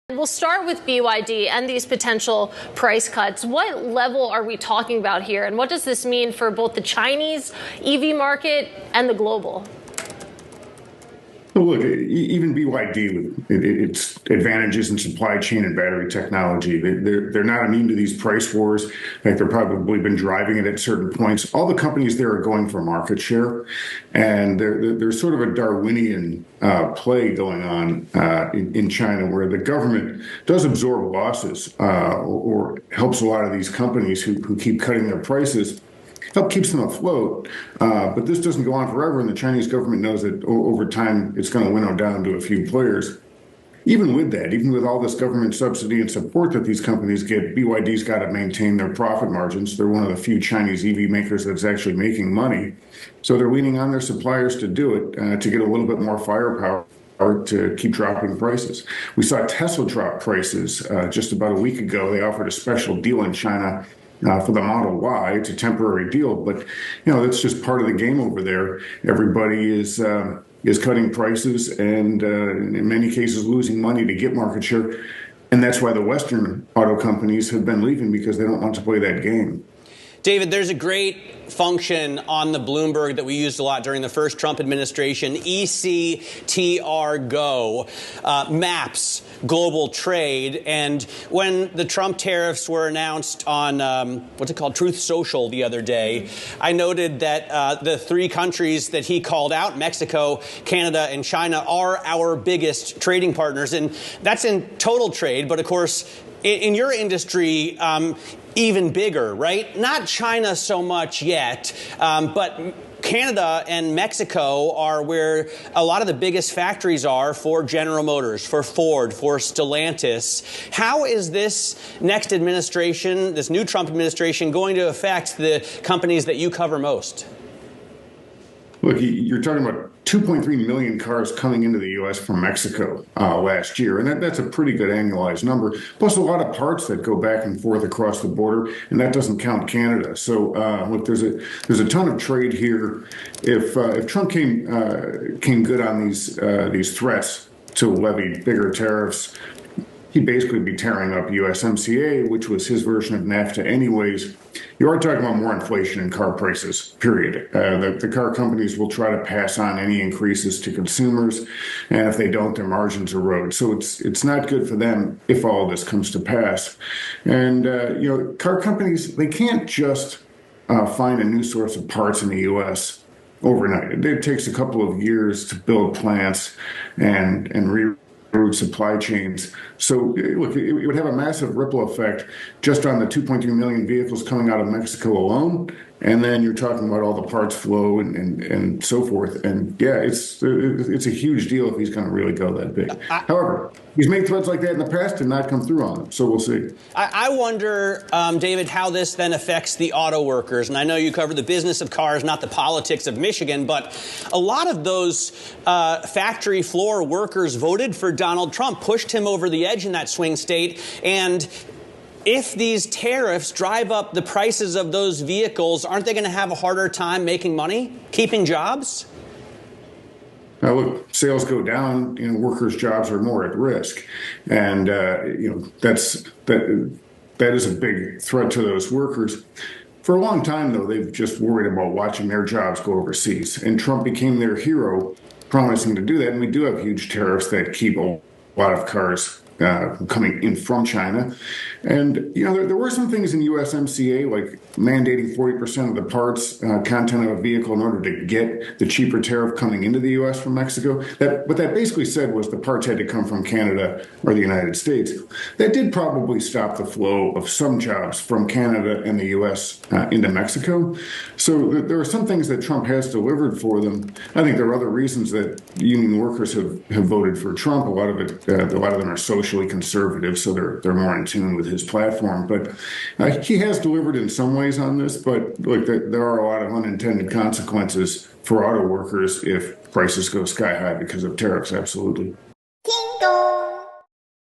We'll start with BYD and these potential price cuts. What level are we talking about here, and what does this mean for both the Chinese EV market and the global? Well, look, even BYD, with its advantages in supply chain and battery technology, they're not immune to these price wars. In fact, they've probably been driving it at certain points. All the companies there are going for market share, and there's sort of a Darwinian play going on in China, where the government does absorb losses or helps a lot of these companies who keep cutting their prices. Help keeps them afloat, but this doesn't go on forever, and the Chinese government knows that over time it's going to winnow down to a few players. Even with that, even with all this government subsidy and support that these companies get, BYD's got to maintain their profit margins. They're one of the few Chinese EV makers that's actually making money, so they're leaning on their suppliers to do it, to get a little bit more firepower to keep dropping prices. We saw Tesla drop prices just about a week ago. They offered a special deal in China for the Model Y. It's a temporary deal, but that's just part of the game over there. Everybody is cutting prices and in many cases losing money to get market share, and that's why the Western auto companies have been leaving, because they don't want to play that game. David, there's a great function on the Bloomberg that we used a lot during the first Trump administration, ECTR Go, maps global trade. And when the Trump tariffs were announced on, Truth Social the other day, I noted that the three countries that he called out, Mexico, Canada, and China, are our biggest trading partners. And that's in total trade. But of course, in your industry, even bigger, right? Not China so much yet, but Canada and Mexico are where a lot of the biggest factories are for General Motors, for Ford, for Stellantis. How is this next administration, this new Trump administration, going to affect the companies that you cover most? Look, you're talking about 2.3 million cars coming into the U.S. from Mexico last year, and that's a pretty good annualized number, plus a lot of parts that go back and forth across the border, and that doesn't count Canada. So, look, there's a ton of trade here. If Trump came good on these threats to levy bigger tariffs, he'd basically be tearing up USMCA, which was his version of NAFTA anyways. You are talking about more inflation in car prices, period. The car companies will try to pass on any increases to consumers, and if they don't, their margins erode. So it's not good for them if all of this comes to pass. And, car companies, they can't just find a new source of parts in the U.S. overnight. It takes a couple of years to build plants and reroute supply chains. So, look, it would have a massive ripple effect just on the 2.3 million vehicles coming out of Mexico alone. And then you're talking about all the parts flow and so forth. And yeah, it's a huge deal if he's going to really go that big. However, he's made threats like that in the past and not come through on them. So we'll see. I wonder, David, how this then affects the auto workers. And I know you cover the business of cars, not the politics of Michigan, but a lot of those factory floor workers voted for Donald Trump, pushed him over the edge in that swing state. And if these tariffs drive up the prices of those vehicles, aren't they going to have a harder time making money, keeping jobs? Now, look, sales go down, workers' jobs are more at risk. And, that is a big threat to those workers. For a long time, though, they've just worried about watching their jobs go overseas. And Trump became their hero, promising to do that. And we do have huge tariffs that keep a lot of cars coming in from China. And, there were some things in USMCA, like mandating 40% of the parts content of a vehicle in order to get the cheaper tariff coming into the U.S. from Mexico. What that basically said was the parts had to come from Canada or the United States. That did probably stop the flow of some jobs from Canada and the U.S. Into Mexico. So there are some things that Trump has delivered for them. I think there are other reasons that union workers have voted for Trump. A lot of them are socially conservative, so they're more in tune with his platform. But he has delivered in some ways on this, but look, there are a lot of unintended consequences for auto workers if prices go sky high because of tariffs, absolutely.